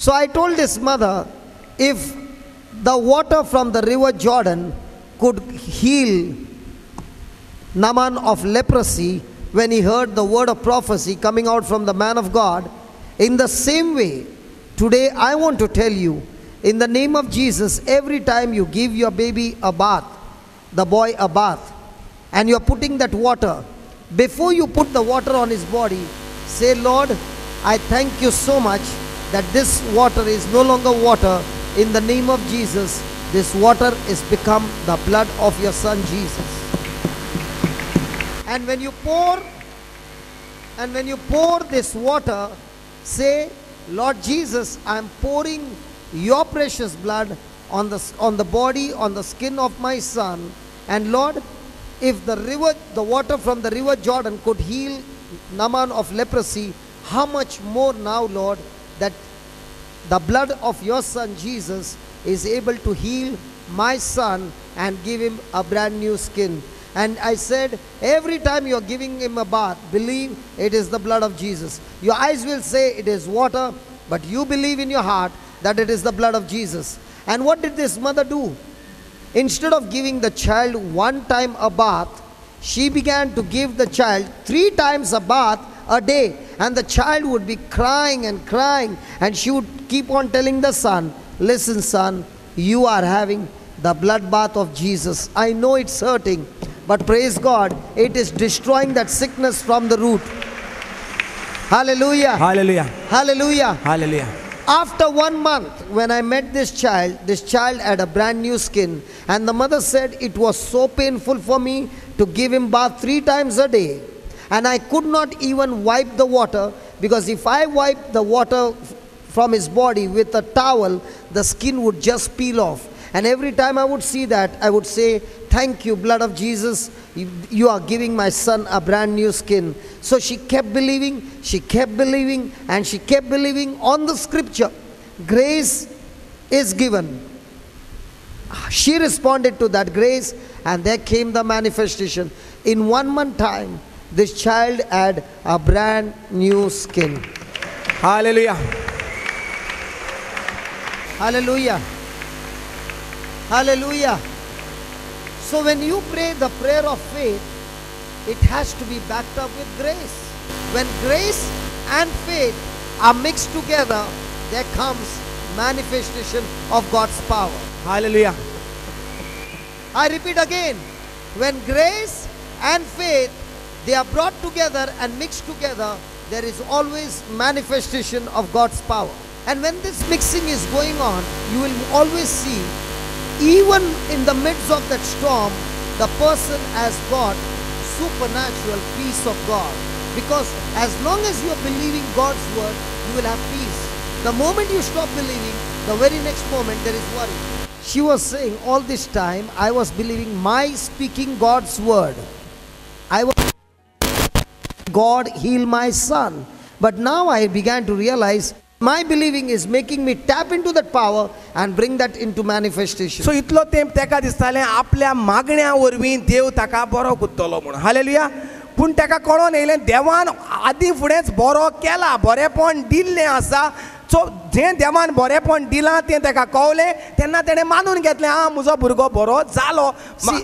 So I told his mother, if the water from the river Jordan could heal Naaman of leprosy when he heard the word of prophecy coming out from the man of God, in the same way, today I want to tell you, in the name of Jesus, every time you give your baby a bath, the boy a bath, and you are putting that water, before you put the water on his body, say, Lord, I thank you so much that this water is no longer water. In the name of Jesus, this water is become the blood of your son Jesus. And when you pour this water, say, Lord Jesus, I am pouring your precious blood on the body, on the skin of my son. And Lord, if the water from the river Jordan could heal Naaman of leprosy, how much more now, Lord, that the blood of your son Jesus is able to heal my son and give him a brand new skin. And I said, every time you are giving him a bath, believe it is the blood of Jesus. Your eyes will say it is water, but you believe in your heart that it is the blood of Jesus. And what did this mother do? Instead of giving the child one time a bath, she began to give the child 3 times a bath a day. And the child would be crying and crying, and she would keep on telling the son, listen son, you are having the blood bath of Jesus. I know it's hurting, but praise God, it is destroying that sickness from the root. Hallelujah. Hallelujah. Hallelujah. Hallelujah. After 1 month, when I met this child had a brand new skin. And the mother said, it was so painful for me to give him bath 3 times a day. And I could not even wipe the water, because if I wiped the water from his body with a towel, the skin would just peel off. And every time I would see that, I would say, thank you, blood of Jesus, you are giving my son a brand new skin. So she kept believing, and she kept believing on the scripture. Grace is given. She responded to that grace, and there came the manifestation. In 1 month time, this child had a brand new skin. Hallelujah. Hallelujah. Hallelujah. So when you pray the prayer of faith, it has to be backed up with grace. When grace and faith are mixed together, there comes manifestation of God's power. Hallelujah. I repeat again. When grace and faith, they are brought together and mixed together, there is always manifestation of God's power. And when this mixing is going on, you will always see, even in the midst of that storm, the person has got supernatural peace of God. Because as long as you are believing God's word, you will have peace. The moment you stop believing, the very next moment there is worry. She was saying, all this time I was believing my speaking God's word. I was God heal my son. But now I began to realize my believing is making me tap into that power and bring that into manifestation. So इतलो तेंप तेका दिसतालें आपल्या मागण्या वरवीं देव ताका बरो करतलो म्हणून. हालेलुया. पूण ताका कळोन येयलें देवान आदीं फुडेंच बरो केला, बरेपण दिल्लें आसा. सो जें देवान बरेपण दिलां तें ताका कळलें, तेन्ना तेणें मानून घेतलें, आं म्हजो भुरगो बरो जालो.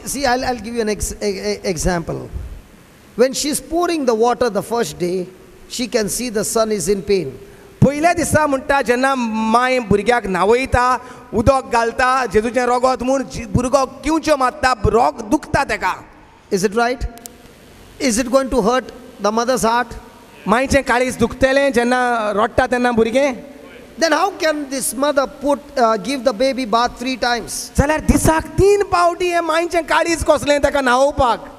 See, I'll give you an example. When she's pouring the water the first day, she can see the son is in pain. पयल्या दिसा म्हणटा जेन्ना माय भुरग्याक न्हावयता, उदक घालता, जेजूचें रगत म्हूण भुरगो किवच्यो मारता, रोग दुखता ताका. Is it right? Is it going to hurt the mother's heart? मायचें काळीज दुखतलें जेन्ना रडटा तेन्ना भुरगें. Then how can this mother give the baby bath 3 times? जाल्यार दिसाक 3 पावटी हें मायचें काळीज कसलें ताका न्हावोवपाक.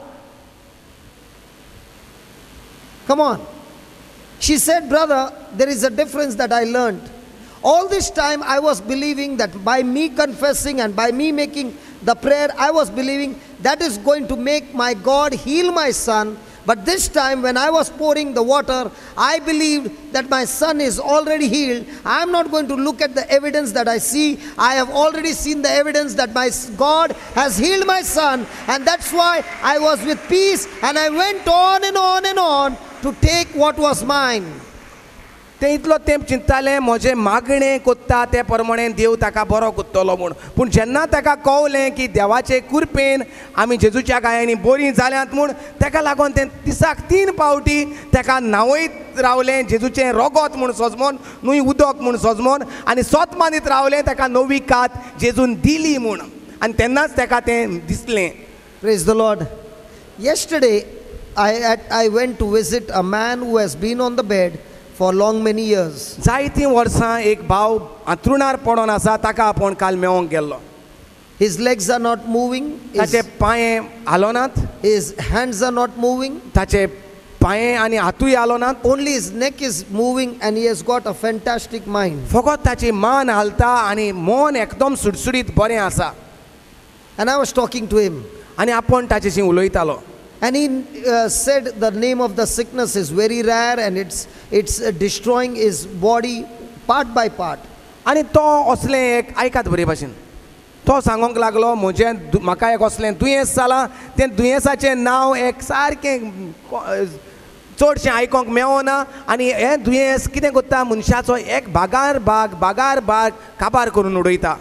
Come on. She said, brother, there is a difference that I learned. All this time I was believing that by me confessing and by me making the prayer, I was believing that is going to make my God heal my son. But this time when I was pouring the water, I believed that my son is already healed. I am not going to look at the evidence that I see. I have already seen the evidence that my God has healed my son. And that's why I was with peace, and I went on and on and on to take what was mine. ते इतलो तेंप चिंततालें म्हजें मागणें कोत्ता ते प्रमाणे देव ताका बरो कोत्तलो म्हूण. पूण जेन्ना ताका कळलें की देवाचे कृपेन आमी जेजूच्या गायांनी बरीं जाल्यांत म्हूण, ताका लागून तें दिसाक 3 फावटी ताका न्हावयत रावलें जेजूचें रगत म्हूण सजमोन, न्हूय उदक म्हूण सजमोन, आनी सोत मानीत रावलें ताका नवी कात जेजून दिली म्हूण. आनी तेन्नाच ताका तें दिसलें. Praise the Lord. Yesterday, I went to visit a man who has been on the bed for long many years. जायतीं वर्सां एक भाव अंथरुणार पडून आसा, ताका आपूण काल मेळोंक गेल्लो. His legs are not moving. ताचे पांये हालोनात, His hands are not moving. ताचे पांये आनी हातूय हालोनात. Only his neck is moving and he has got a fantastic mind. फकत ताची मान हालता आनी मन एकदम सुडसुडीत बरें आसा. And I was talking to him. आनी आपूण ताचेशी उलयतालो. And he said the name of the sickness is very rare and it's destroying his body part by part. आनी तो असलें एक आयकात बरे भाशेन तो सांगोंक लागलो, म्हजें म्हाका एक असलें दुयेंस जालां, तें दुयेंसाचें नांव एक सारकें चडशें आयकोंक मेळना. आनी हें दुयेंस कितें कोत्ता, मनशाचो एक बागार बाग काबार करून उडयता.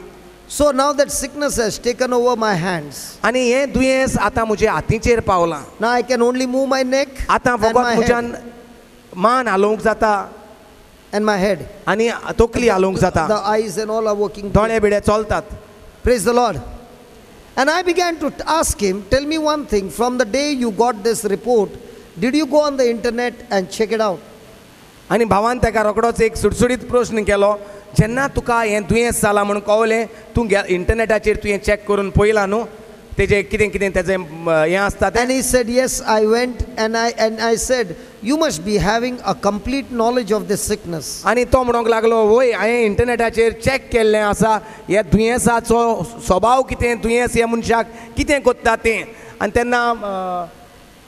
So now that sickness has taken over my hands. आनी हें दुयेंस आतां म्हजे हातीचेर पावलां. Now I can only move my neck आतां and फकत my म्हज्यान head मान हालोवंक जाता and my head. आनी तकली हालोवंक जाता. The eyes and all are working. दोळे बिडे चलतात. Praise the Lord. And I began to ask him, tell me one thing, from the day you got this report, did you go on the internet and check it out? आनी भावान ताका रोखडोच एक सुडसुडीत प्रश्न केलो, जेन्ना तुका हें दुयेंस जालां म्हणून कळलें, तूं इंटरनेटाचेर तुवें चॅक करून पळयलां न्हू तेजें कितें तेजें हें आसता तें. And he said, yes, I went and I said, you must be having a complete knowledge of this sickness. आनी तो म्हणोंक लागलो, वय हांवें इंटरनेटाचेर चॅक केल्लें आसा ह्या दुयेंसाचो स्वभाव कितें, दुयेंस ह्या मनशाक कितें कोत्ता तें. आनी तेन्ना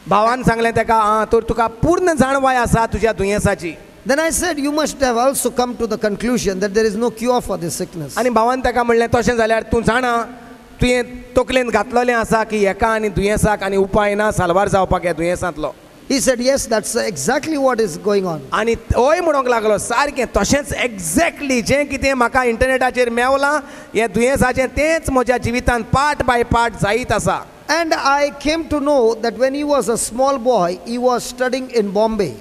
भावान सांगलें ताका, तर तुका पूर्ण जाणवाय आसा तुज्या दुयेंसाची. Then I said, you must have also come to the conclusion that there is no cure for this sickness. आनी भावान ताका म्हणलें, तशें जाल्यार तूं जाणा तुवें तकलेन घातलेलें आसा की हेका आनी दुयेंसाक आनी उपाय ना साल्वार जावपाक ह्या दुयेंसांतलो. He said, yes, that's exactly what is going on. आनी हय म्हणोंक लागलो, सारकें तशेंच एक्झॅक्टली जें कितें म्हाका इंटरनेटाचेर मेवलां हें दुयेंसाचें तेंच म्हज्या जिवितांत पार्ट बाय पार्ट जायत आसा. And I came to know that when he was a small boy, he was studying in Bombay.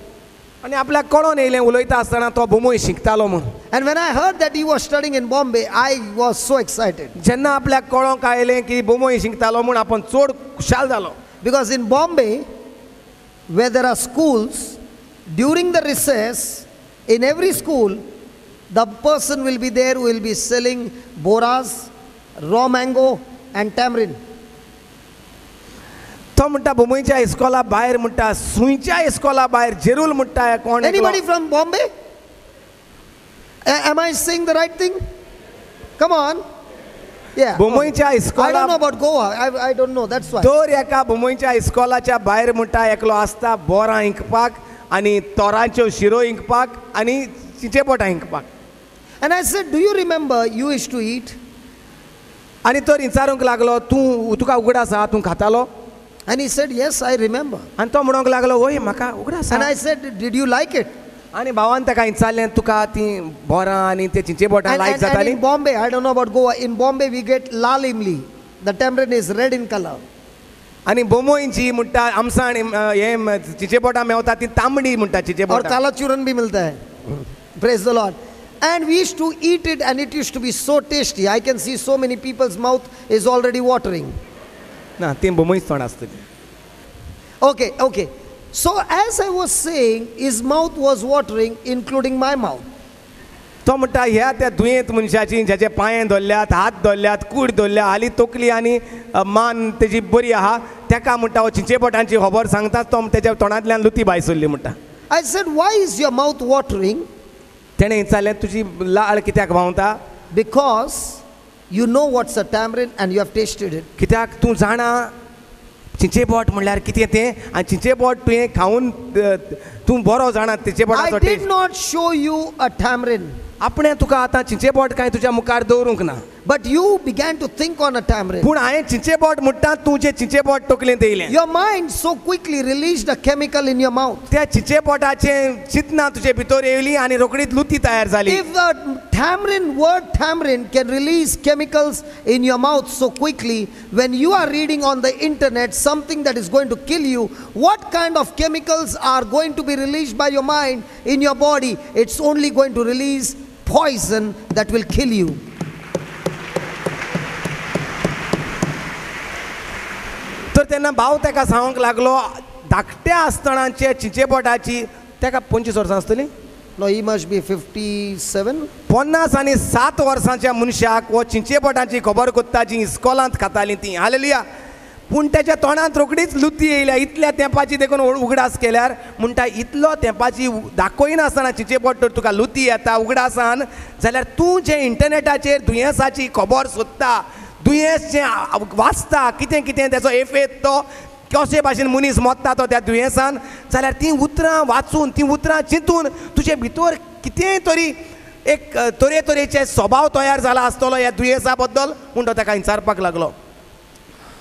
आनी आपल्याक कळोन येयलें उलयता आसतना तो बोमोय शिकतालो म्हूण. And when I heard that he was studying in Bombay, I was so excited. जेन्ना आपल्याक कळोंक आयलें की बोमोय शिकतालो म्हूण आपूण चड खुशाल जालो. Because in Bombay, where there are schools, during the recess, in every school, the person will be there who will be selling boras, raw mango and tamarind. तो म्हणटा बोमोयच्या इस्कॉला भायर म्हणटा, सुंयच्या इस्कॉला भायर जेरूल म्हणटा कोण. Anybody from Bombay? Am I saying the right thing? Come on. Yeah. बोमोयच्या I इस्कॉला don't know about Goa. I don't know. That's why. तर एका बोमोयच्या इस्कॉलाच्या भायर म्हणटा एकलो आसता बोरां इंकपाक आनी तोरांच्यो शिरो इंकपाक आनी चिचेपोटां इंकपाक. And I said, do you remember you used to eat? आनी तर विचारूंक लागलो, तुका उगडास आसा, तूं खातालो? And he said, yes, I remember. आनी तो म्हणोंक लागलो, वय म्हाका उगडास And आसा. I said, did you like it? आनी भावान ताका विचारलें, तुका तीं बोरां आनी ते चिचेपोटां लायक And जातालीं? in Bombay, I don't know about Goa, in Bombay we get lal imli. The tamarind is red in color. आनी बोमोयची म्हणटा आमसाण हे चिचेपोटां मेवता ती तांबडी म्हणटा Or चिचेपोटां. kala churan bhi milta hai. Praise the Lord. And we used to eat it and it used to be so tasty. I can see so many people's mouth is already watering. ना ती बोमोयच तोंड आसतली. Okay. So as I was saying, his mouth was watering, including my mouth. तो म्हणटा ह्या त्या दुयेंत मनशाची ज्याचे पांये धरल्यात, हात धरल्यात, कूड धरल्या, हाली तकली आनी मान तेजी बरी आहा, तेका म्हणटा हो चिचेपोटांची खबर सांगताच तो तेज्या तोंडांतल्यान लुती भायर सरली म्हणटा. I said, why is your mouth watering? तेणें विचारलें, तुजी लाळ कित्याक व्हांवता? Because you know what's a tamarind and you have tasted it. कित्याक तूं जाणा चिचेपोट म्हणल्यार कितें तें, आनी चिचेपोट तुवें खावन तूं बरो जाणा चिचेपोटाचो I did test. not show you a tamarind, आपणें तुका आतां चिचेपोट कांय तुज्या मुखार दवरूंक ना. But you began to think on a tamarind. पूण हांवें चिंचेबोट म्हणटा तूं जें चिंचेबोट तकलेंत येयलें Your mind so quickly released a chemical in your mouth. त्या चिंचेबोटाचें चिंतना तुजे भितर येयली आनी रोखडीच लुती तयार जाली. If the word tamarind can release chemicals in your mouth so quickly, when you are reading on the internet something that is going to kill you, what kind of chemicals are going to be released by your mind in your body? It's only going to release poison that will kill you. तर तेन्ना भाव ताका सांगूंक लागलो धाकट्या आसतनाचे चिंचेबोटाची ताका 25 वर्सां आसतलीं No, he must be 57. 50 आनी 7 वर्सांच्या मनशाक वो चिंचेबोटाची खबर कोत्ता जी इस्कॉलांत खातालीं ती हालेलुया. पूण ताच्या तोंडांत रोखडीच लुती येयल्या. इतल्या तेंपाची देखून उगडास केल्यार म्हणटा इतलो तेंपाची दाखयनासतना चिंचेबोट तर तुका लुती येता उगडासान जाल्यार तूं जें इंटरनेटाचेर दुयेंसाची खबर सोदता दुयेंस जें वाचता कितें कितें ताचो एफेक्ट तो कशे भाशेन मनीस मरता तो त्या दुयेंसान जाल्यार तीं उतरां वाचून तीं उतरां चिंतून तुजे भितर कितेंय तरी एक तरेतरेचे स्वभाव तयार जाला आसतलो ह्या दुयेंसा बद्दल म्हूण तो ताका विचारपाक लागलो.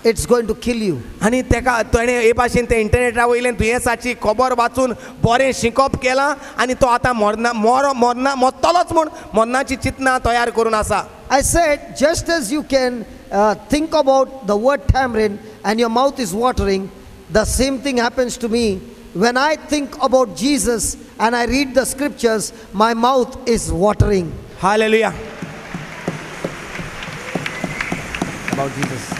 It's going to kill you. आनी ताका ताणें हे भाशेन ते इंटरनेटा वयल्यान दुयेंसाची खबर वाचून बरें शिकप केलां आनी तो आतां मरतलोच म्हूण मरणाची चिंतना तयार करून आसा. I said, just as you can think about the word tamarind and your mouth is watering, the same thing happens to me. When I think about Jesus and I read the scriptures, my mouth is watering. Hallelujah. About Jesus.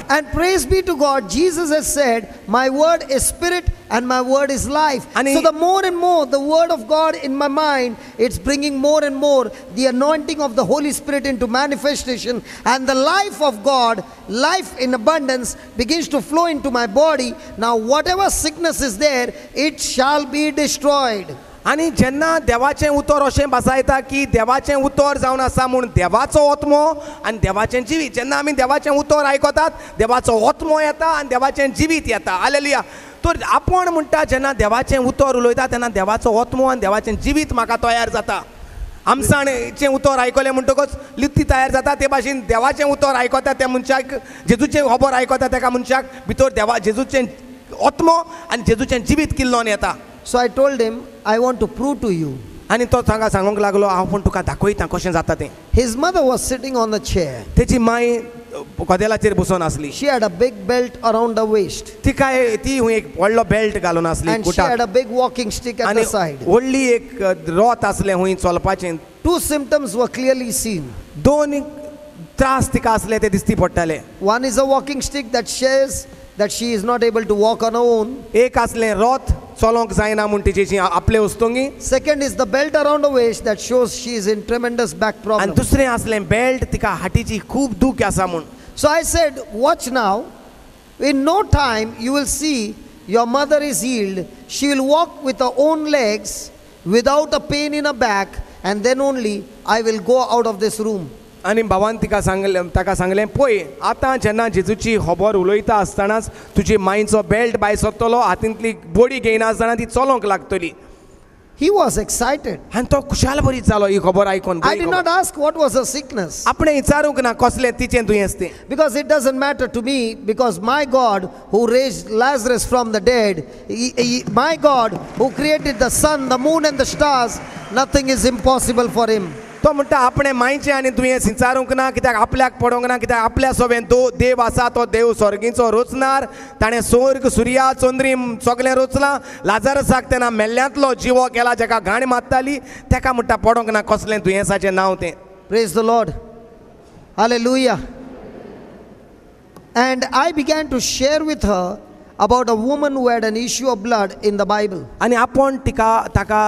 And praise be to God, Jesus has said, my word is spirit and my word is life. So the more and more the word of God in my mind, it's bringing more and more the anointing of the Holy Spirit into manifestation, and the life of God, life in abundance, begins to flow into my body. Now whatever sickness is there, it shall be destroyed. आनी जेन्ना देवाचें उतर अशें भासायता की देवाचें उतर जावन आसा म्हूण देवाचो आत्मो आनी देवाचें जिवीत. जेन्ना आमी देवाचें उतर आयकतात देवाचो आत्मो येता आनी देवाचें जिवीत येता. हालेलुया. तर आपूण म्हणटा जेन्ना देवाचें उतर उलयता तेन्ना देवाचो आत्मो आनी देवाचें जिवीत म्हाका तयार जाता. आमसाणेचें उतर आयकलें म्हणटकच लिप्ती तयार जाता. ते भाशेन देवाचें उतर आयकता त्या मनशाक जेजूचें खबर आयकता तेका मनशाक भितर देवा जेजूचें आत्मो आनी जेजूचें जिवीत किल्लोन येता. So I told him, I want to prove to you. आनी तो सांगूंक लागलो हांव पूण तुका दाखयता कशें जाता तें. His mother was sitting on the chair. तेची माय कदेलाचेर बसून आसली. She had a big belt around her waist. ती हूंय एक व्हडलो बेल्ट घालून आसली And she had a big walking stick at the side. व्हडली एक रोथ आसलें हूंय चलपाचें. Two symptoms were clearly seen. दोन त्रास तिका आसले ते दिसती पडटाले. One is a walking stick that says that she is not able to walk on her own. एक आसलें रोथ चलोंक जायना म्हूण तिची आपले वस्तोंगी. Second is the belt around her waist that shows she is in tremendous back problem. आनी दुसरें आसलें belt तिका हाटीची खूब दूख आसा म्हूण. So I said, watch now. In no time you will see your mother is healed. She will walk with her own legs without a pain in her back, and then only I will go out of this room. आनी भावान ताका सांगलें पळय आतां जेन्ना जेजूची खबर उलयता आसतनाच तुजी मांयचो बेल्ट भायर सरतलो हातींतली बडी घेयना आसतना ती चलोंक लागतली. He was excited. आनी तो खुशाल भरीत जालो ही खबर आयकून. I did not ask what was her sickness. आपणें विचारूंक ना कसलें तिचें दुयेंस तें. Because it doesn't matter to me, because my God who raised Lazarus from the dead, my God who created the sun, the moon and the stars, nothing is impossible for him. तो म्हणटा आपणें मांयचें आनी दुयेंस विचारूंक ना कित्याक आपल्याक पडोंक ना कित्याक आपल्या सोबेन देव आसा तो देव स्वर्गीचो रचणार. ताणें स्वर्ग सुर्या चंद्री सगळें रचलां. लाजारसाक तेन्ना मेल्ल्यांतलो जिवो केला जाका घाण मारताली तेका म्हणटा पडोंक ना कसलें दुयेंसाचें नांव तें. Praise the Lord. Hallelujah. And I began to share with her about a woman who had an issue of blood in the Bible. आनी आपूण ताका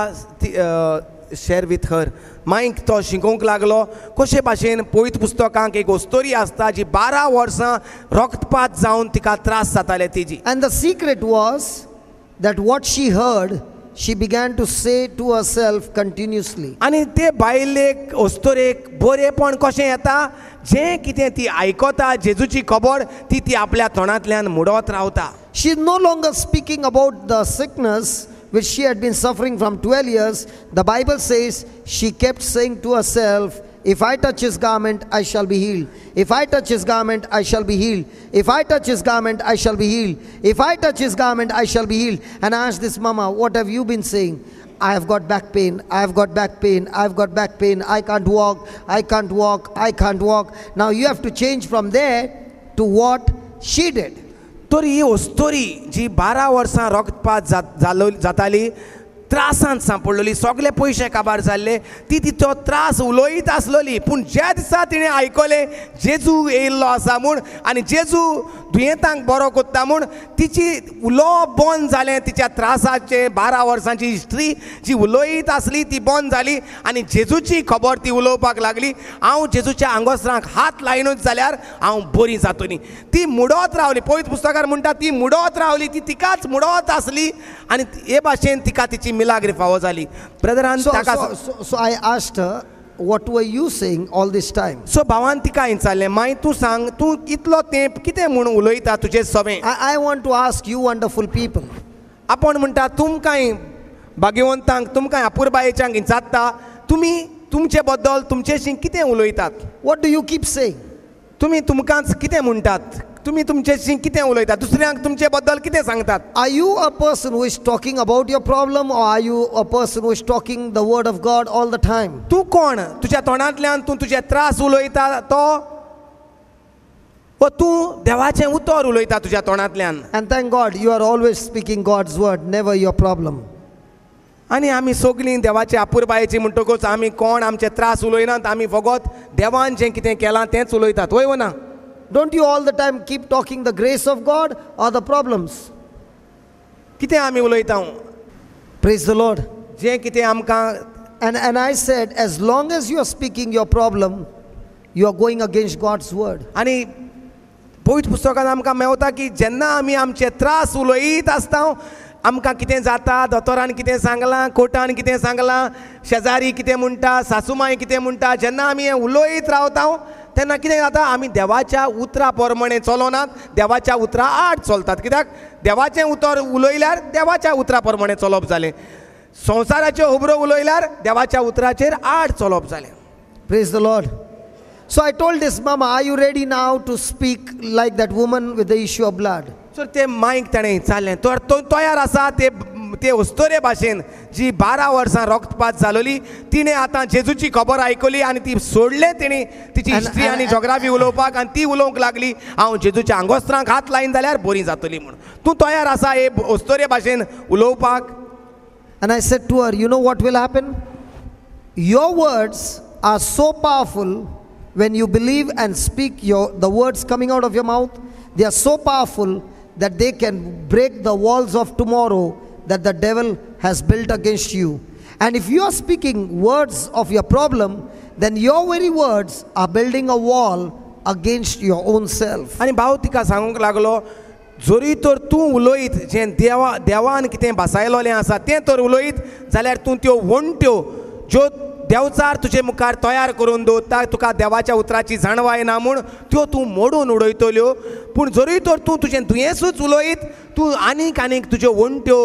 शेअर विथ हर मांयक तो शिकोवंक लागलो कशे भाशेन पवित्र पुस्तकांत एक स्टोरी आसता जी 12 वर्सां रक्तपात जावन तिका त्रास जाताले तेजी. And the secret was that what she heard, she began to say to herself continuously. आनी ते बायलेक अस्तोरेक बरेपण कशें येता जें कितें ती आयकता जेजूची खबर ती आपल्या तोंडांतल्यान मुडत रावता. She is no longer speaking about the sickness which she had been suffering from 12 years. The Bible says she kept saying to herself, If I touch his garment, I shall be healed. If I touch his garment, I shall be healed. If I touch his garment, I shall be healed. If I touch his garment, I shall be healed. And I asked this mama, what have you been saying? I have got back pain. I have got back pain. I have got back pain. I can't walk. I can't walk. I can't walk. Now you have to change from there to what she did. तर ही वस्तोरी जी 12 वर्सां रक्तपात जाताली त्रासांत सांपडलेली सगळे पयशे काबार जाल्ले ती तिचो त्रास उलोयत आसलोली पूण ज्या दिसा तिणें आयकलें जेजू येयल्लो आसा म्हूण आनी जेजू दुयेंतांक बरो कोत्ता म्हूण तिची उलोवप बंद जालें तिच्या त्रासाचे 12 वर्सांची हिस्ट्री जी उलोयत आसली ती बंद जाली आनी जेजूची खबर ती उलोवपाक लागली हांव जेजूच्या आंगोसरांक हात लायनूच जाल्यार हांव बरी जातली ती मुडोत रावली पयत पुस्तकार म्हणटा ती मुडोत रावली ती तिकाच मुडोत आसली आनी हे भाशेन तिका तिची मिलाग्री फावो जाली brethren So I asked her, what were you saying all this time? सो भावान तिका विचारलें माय तूं सांग तूं इतलो तेंप कितें म्हूण उलयता तुजें सवें I want to ask you wonderful people. आपण म्हणटा तुमकांय भाग्यवंतांक तुमकांय अपुरबायेच्यांक विचारता तुमी तुमचे बद्दल तुमचेशी कितें उलयतात What do you keep saying? तुमी तुमकांच कितें म्हणटात तुमी तुमचेशी कितें उलयतात दुसऱ्यांक तुमचे बद्दल कितें सांगतात Are you a person who is talking about your problem, or are you a person who is talking the word of God all the time? तूं कोण तुज्या तोंडांतल्यान तूं तुजे त्रास उलयता तो वा तूं देवाचें उतर उलयता तुज्या तोंडांतल्यान And thank God you are always speaking God's word, never your problem. आनी आमी सगळीं देवाचे अपुरबायेची म्हणटकूच आमी कोण आमचे त्रास उलयनात आमी फकत देवान जें कितें केलां तेंच उलयतात वय व ना Don't you all the time keep talking the grace of God or the problems? कितें आमी उलयता Praise the Lord. जें कितें आमकां And I said, as long as you are speaking your problem, you are going against God's word. आनी पवित्र पुस्तकांत आमकां मेवता की जेन्ना आमी आमचे त्रास उलयत आसता आमकां कितें जाता दोतोरान कितें सांगलां कोर्टान कितें सांगलां शेजारी कितें म्हणटा सासूमाय कितें म्हणटा जेन्ना आमी हें उलयत रावता तेन्ना कितें जाता आमी देवाच्या उतरा प्रमाणे चलोनात देवाच्या उतरा आड चलतात कित्याक देवाचें उतर उलयल्यार देवाच्या उतरा प्रमाणे चलप जालें संवसाराच्यो खबरो उलयल्यार देवाच्या उतराचेर आड चलप जालें Praise the Lord. So I told this mama, are you ready now to speak like that woman with the issue of blood? सो ते मायक ताणें विचारलें तर तो तयार आसा ते वस्तोरे भाशेन जी 12 वर्सां रक्तपात जालोली तिणें आतां जेजूची खबर आयकली आनी ती सोडलें तिणें तिची हिस्ट्री आनी जॉग्राफी उलोवपाक आनी ती उलोवंक लागली हांव जेजूच्या आंगोस्त्रांक हात लायन जाल्यार बरी जातली म्हूण तूं तयार आसा हे वस्तोरे भाशेन उलोवपाक And I said to her, you know what will happen? Your words are so powerful when you believe and speak the words coming out of your mouth. They are so powerful that they can break the walls of tomorrow that the devil has built against you. And if you are speaking words of your problem, then your very words are building a wall against your own self. आनी भाव तिका सांगूंक लागलो जोरी तर तूं उलयत जें देवान कितें बसायलोलें आसा तें तर उलयत जाल्यार तूं त्यो वण्ट्यो ज्यो देवचार तुजे मुखार तयार करून दवरता तुका देवाच्या उतराची जाणवाय ना म्हूण त्यो तूं मोडून उडयतल्यो पूण जरी तर तूं तुजें दुयेंसूच उलयत तूं आनीक तुज्यो वण्ट्यो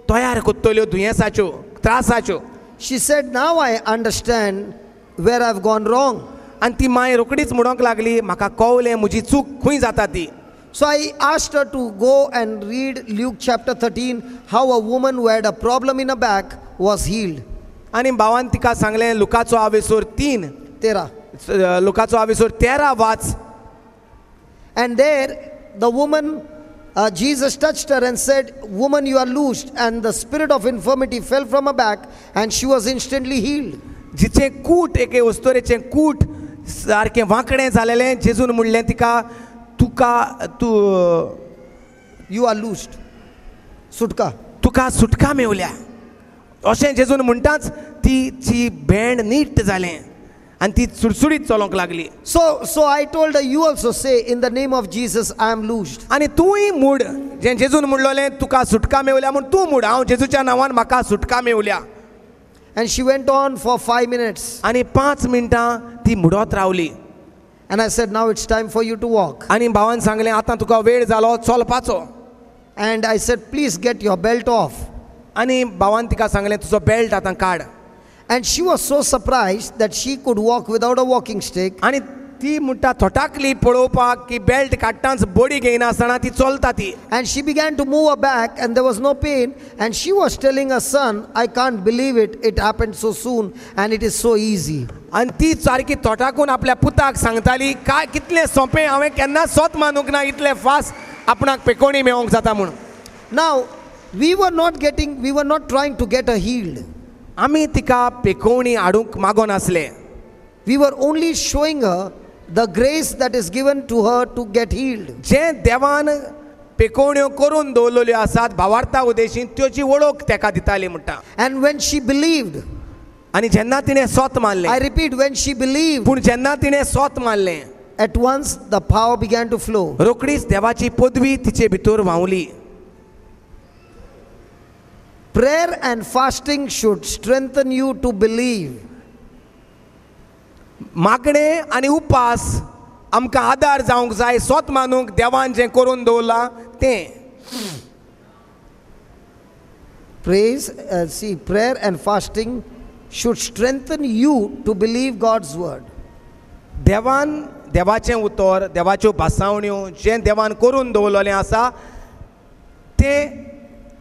तयार करतल्यो दुयेंसाच्यो त्रासाच्यो She said, now I understand where I've gone wrong. आनी ती माय रोकडीच म्हणोंक लागली म्हाका कळलें म्हजी चूक खंय जाता ती So I asked her to go and read Luke chapter 13, how a woman who had a problem in her back was healed. आनी भावान तिका सांगलें लुकाचो आवेसूर 13. लुकाचो आवेसूर 13 watch And there the woman, Jesus touched her and said, woman, you are loosed. And the spirit of infirmity fell from her back and she was instantly healed. जिचें कूट एके वस्तोरेचें कूट सारकें वांकडें जालेलें जेजून म्हणलें तिका तूं You are loosed. Sutka. तुका सुटका मेवल्या अशें जेजून म्हणटाच तिची भेंड नीट जालें आनी ती सुडसुडीत चलोंक लागली So I told her, you also say, in the name of Jesus, I am loosed. आनी तूंय मूड जें जेजून म्हणलोलें तुका सुटका मेवल्या म्हूण तूं मूड हांव जेजूच्या नांवान म्हाका सुटका मेवल्या And she went on for 5 minutes. आनी 5 मिनटां ती मुडोत रावली And I said, now it's time for you to walk. आनी भावान सांगलें आतां तुका वेळ जालो चलपाचो And I said, please get your belt off. आनी भावान तिका सांगलें तुजो बेल्ट आतां काड And she was so surprised that she could walk without a walking stick. आणि ती म्हणटा थोटाकली पळोवपाक की बेल्ट काडटाच बॉडी घेयनासतना ती चलता ती. And she began to move her back and there was no pain. And she was telling her son, I can't believe it. It happened so soon and it is so easy. आणि ती सारकी तोटाकून आपल्या पुताक सांगताली काय कितलें सोंपें हांवें केन्ना स्वत मानूंक ना इतलें फास्ट आपणाक पेकोवणी मेळोंक जाता म्हणून. Now, we were not trying to get her healed. आमी तिका पेकोवणी हाडूंक मागो नासले. We were only showing her the grace that is given to her to get healed. जे देवान पेकोवण्यो करून दवरलेल्यो आसात भावार्था उदेशीं त्योची वळख तेका दिताली म्हणटा. And when she believed, आनी जेन्ना तिणें स्वत मानलें, I repeat, when she believed, पूण जेन्ना तिणें स्वत मानलें at once the power began to flow. रोखडीच देवाची पदवी तिचे भितर व्हांवली. Prayer and fasting should strengthen you to believe. मागणे आनी उपास आमकां आदार जावंक जाय स्वत मानूंक देवान जें करून दवरलां तें. Prayer and fasting should strengthen you to believe God's word. देवाचें उतर, देवाच्यो भासावण्यो जें देवान करून दवरलेलें आसा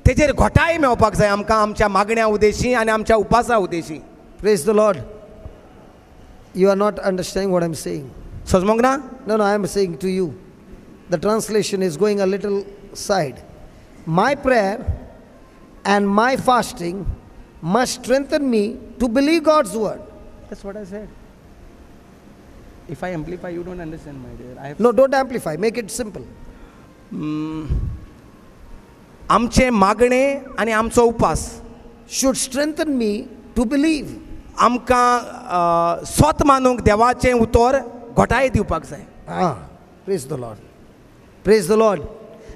तेजेर घोटाय मेळपाक जाय आमकां आमच्या मागण्या उदेशीं आनी आमच्या उपासा उदेशीं. Praise the Lord. You are not understanding what I'm saying. समजूंक ना? No, I am saying to you. The translation is going a little side. My prayer and my fasting must strengthen me to believe God's word. That's what I said. If I amplify, you don't understand, my dear. No, don't amplify. Make it simple. आमचे मागणे आनी आमचो उपास should strengthen me to believe. आमकां स्वत मानूंक देवाचें उतर घोटाय दिवपाक जाय. Praise the Lord. Praise the Lord.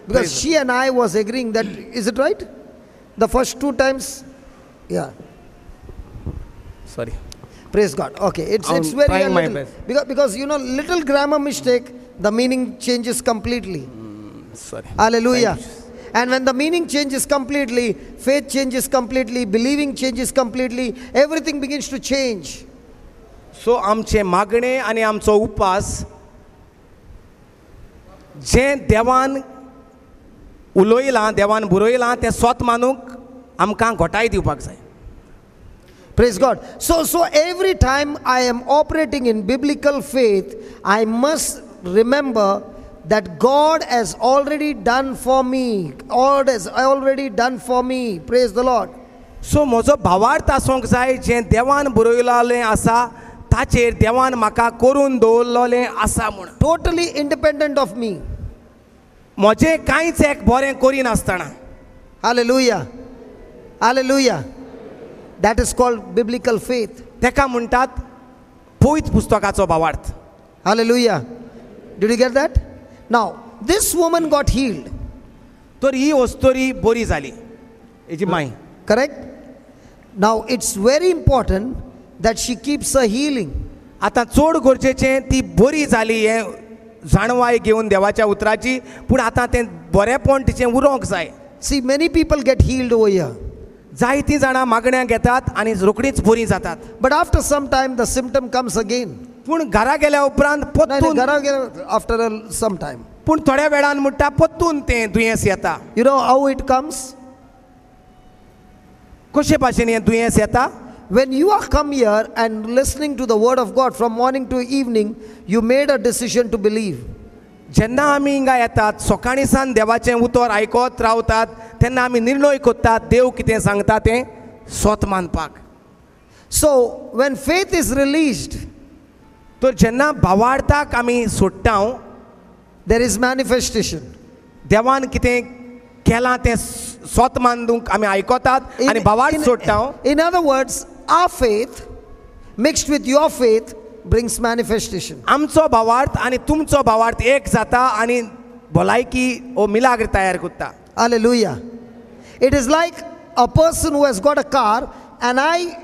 Because she and I was agreeing that, is it right? The first 2 times, yeah. Sorry. Praise God. Okay, it's very trying my little, best. because little grammar mistake, the meaning changes completely. Sorry. Hallelujah. And when the meaning changes completely, faith changes completely, believing changes completely, everything begins to change. So आमचे मागणे आनी आमचो उपास जें देवान उलोयलां, देवान बरयलां तें स्वत मानूंक आमकां घोटाय दिवपाक जाय. Praise God. So every time I am operating in biblical faith, I must remember that God has already done for me. God has already done for me. Praise the Lord. So म्हजो भावार्थ आसूंक जाय जें देवान बरयलालें आसा ताचेर देवान म्हाका करून दवरलेलें आसा म्हूण. Totally independent of me. म्हजें कांयच एक बरें करिनासतना. Hallelujah. Hallelujah. That is called biblical faith. तेका म्हणटात पवित्र पुस्तकाचो भावार्थ. Hallelujah. Did you get that? Now, this woman got healed. तर ही वस्तोरी बरी जाली hazy my. Correct? Now, it's very important that she keeps her healing. आतां चड गरजेचें ती बरी जाली हें जाणवाय घेवन देवाच्या उतराची, पूण आतां तें बरेंपण तिचें उरोंक जाय. See, many people get healed over here. जायतीं जाणां मागण्या घेतात आनी रोखडीच बरी जातात. But after some time, the symptom comes again. पूण घरा गेल्या उपरांत परतून After some time. पूण थोड्या वेळान म्हणटा परतून तें दुयेंस येता. You know how it comes? कशे भाशेन हें दुयेंस येता? When you are come here and listening to the word of God from morning to evening, you made a decision to believe. जेन्ना आमी हिंगा येतात सकाळी सान देवाचें उतर आयकत रावतात तेन्ना आमी निर्णय करतात देव कितें सांगता तें स्वत मानपाक. So when faith is released, तर जेन्ना भावार्थाक आमी सोडटा there is manifestation. देवान कितें केलां तें स्वत मानूंक आमी आयकतात आनी भावार्थ सोडटा. In other words, our faith mixed with your faith brings manifestation. आमचो भावार्थ आनी तुमचो भावार्थ एक जाता आनी भलायकी ओ मिलाग्र तयार करता. Hallelujah. It is like a person who has got a car and I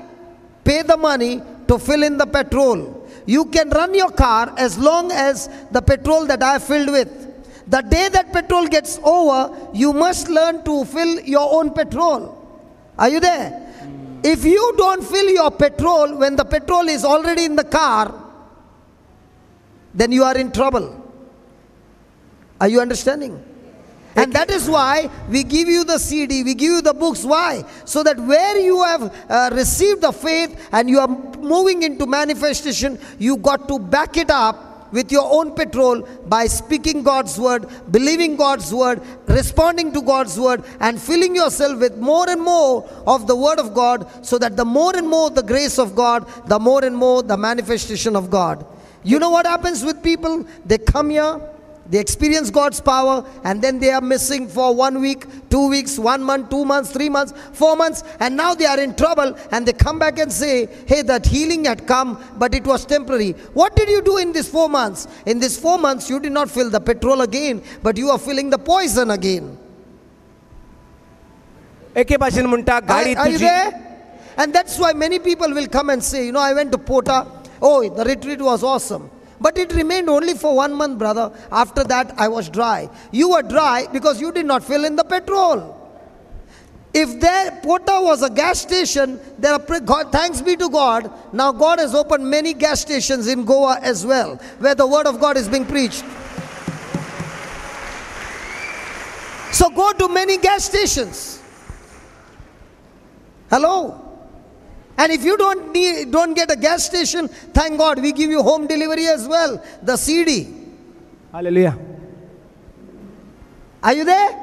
pay the money to fill in the petrol. You can run your car as long as the petrol that I have filled with. The day that petrol gets over, you must learn to fill your own petrol. Are you there? If you don't fill your petrol when the petrol is already in the car, then you are in trouble. Are you understanding? And that is why we give you the CD, we give you the books. Why? So that where you have received the faith and you are moving into manifestation, you got to back it up with your own petrol by speaking God's word, believing God's word, responding to God's word, and filling yourself with more and more of the word of God, so that the more and more the grace of God, the more and more the manifestation of God. You know what happens with people? They come here, they experience God's power, and then they are missing for 1 week, 2 weeks, 1 month, 2 months, 3 months, 4 months, and now they are in trouble, and they come back and say, hey, that healing had come, but it was temporary. What did you do in these 4 months? In these 4 months, you did not fill the petrol again, but you are filling the poison again. एके भाशेन म्हणटा गाडी Are you तुजी there? And that's why many people will come and say, you know, I went to Pota. Oh, the retreat was awesome. But it remained only for 1 month, brother. After that, I was dry. You were dry because you did not fill in the petrol. If there, Pota was a gas station, there are, God, thanks be to God, now God has opened many gas stations in Goa as well, where the word of God is being preached. So go to many gas stations. Hello? And if you don't get a gas station, thank God, we give you home delivery as well, the CD. Hallelujah. Are you there?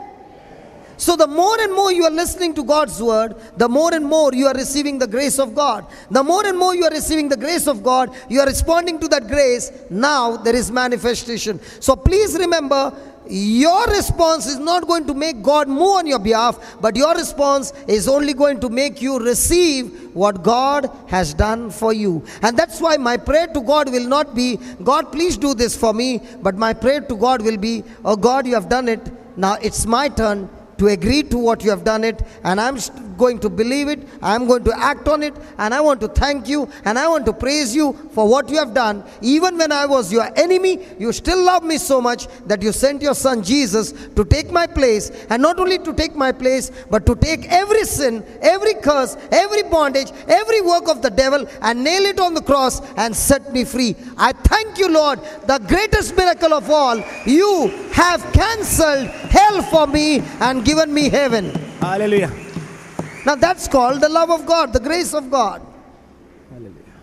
So the more and more you are listening to God's word, the more and more you are receiving the grace of God. The more and more you are receiving the grace of God, you are responding to that grace. Now there is manifestation. So please remember, your response is not going to make God move on your behalf, but your response is only going to make you receive what God has done for you. And that's why my prayer to God will not be, God, please do this for me, but my prayer to God will be, oh God, you have done it. Now it's my turn to agree to what you have done it, and I'm going to believe it, I'm going to act on it, and I want to thank you, and I want to praise you for what you have done. Even when I was your enemy, you still love me so much that you sent your son Jesus to take my place, and not only to take my place, but to take every sin, every curse, every bondage, every work of the devil, and nail it on the cross and set me free. I thank you, Lord, the greatest miracle of all. You have cancelled hell for me and given me heaven. Hallelujah. Now that's called the love of God, the grace of God. Hallelujah.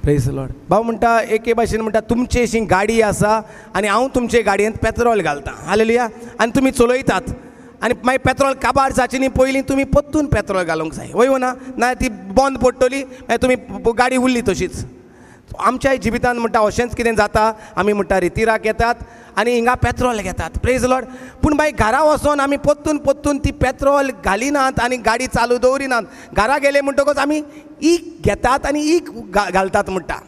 Praise the Lord. भाऊ म्हणटा एके भाशेन म्हणटा तुमची अशी गाडी आसा आनी हांव तुमचे गाडयेंत पेट्रोल घालता. हालेलुया. आनी तुमी चलयतात आनी मागीर पेट्रोल काबार जावचे न्ही पयलीं तुमी परतून पेट्रोल घालूंक जाय. वय ना ना ती बंद पडटली मागीर तुमी गाडी उरली तशीच. आमच्या जिवितांत म्हणटा अशेंच कितें जाता. आमी म्हणटा रितीराक येतात आनी हिंगा पेट्रोल घेतात. Praise Lord. पूण मागीर घरा वचोन आमी परतून ती पेट्रोल घालिनात आनी गाडी चालू दवरिनात. घरा गेले म्हणटकच आमी ईक घेतात आनी ईक घालतात म्हणटा.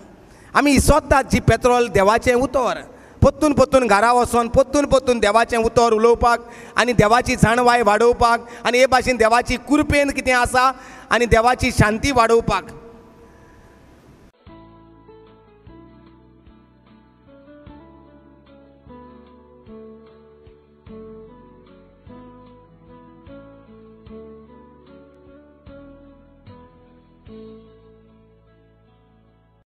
आमी सोदतात जी पेट्रोल देवाचें उतर. परतून घरा वचोन परतून देवाचें उतर उलोवपाक आनी देवाची जाणवाय वाडोवपाक आनी हे भाशेन देवाची कृपेन कितें आसा आनी देवाची शांती वाडोवपाक.